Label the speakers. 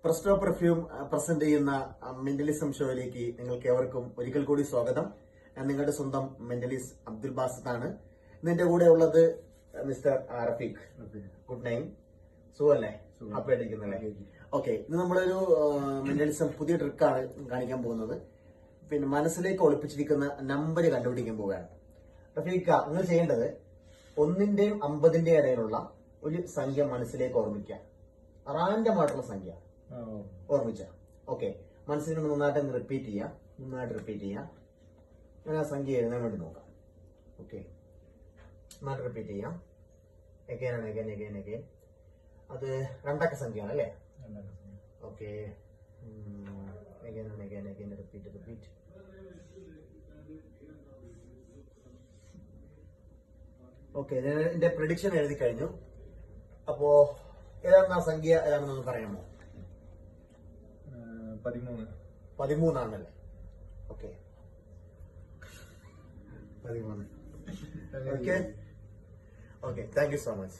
Speaker 1: Presto perfume present ചെയ്യുന്ന mentalism ഷോയിലേക്ക് നിങ്ങൾക്ക് ഏവർക്കും ഒരിക്കൽ കൂടി സ്വാഗതം. ഞാൻ നിങ്ങളുടെ സ്വന്തം മെന്റലിസ്റ്റ് അബ്ദുൽ ബാസിത്താണ്. ഇന്നെന്റെ കൂടെ ഉള്ളത് മിസ്റ്റർ റഫീഖ്. Good night. സുഖല്ലേ? ഹാപ്പി ആയിട്ടിരിക്കുന്നല്ലേ? ഓക്കെ, ഇന്ന് നമ്മളൊരു മെന്റലിസം പുതിയ ട്രിക്കാണ് കാണിക്കാൻ പോകുന്നത്. പിന്നെ മനസ്സിലേക്ക് ഒളിപ്പിച്ചിരിക്കുന്ന നമ്പർ കണ്ടുപിടിക്കാൻ പോവുകയാണ്. റഫീഖ, നിങ്ങൾ ചെയ്യേണ്ടത് 1-ന്റെയും 50-ന്റെയും ഇടയിലുള്ള ഒരു സംഖ്യ മനസ്സിലേക്ക് ഓർമ്മിക്കുക. റാൻഡമായിട്ടുള്ള സംഖ്യ ഓർമ്മിച്ച. ഓക്കെ, മനസ്സിൽ നന്നായിട്ട് റിപ്പീറ്റ് ചെയ്യാം. ഞാൻ ആ സംഖ്യ എഴുതാൻ വേണ്ടി നോക്കാം. ഓക്കെ, നന്നായിട്ട് റിപ്പീറ്റ് ചെയ്യാം. എഗൈൻ. അത് 2 അക്ക സംഖ്യയാണ് അല്ലേ? Okay, again repeat. ഓക്കെ, ഞാൻ എന്റെ പ്രിഡിക്ഷൻ എഴുതി കഴിഞ്ഞു. അപ്പോ ഏതാണ് ആ സംഖ്യ? ഏതാണെന്ന് പറയാമോ? 13 ആണല്ലേ? Okay, 13. Okay, thank you so much.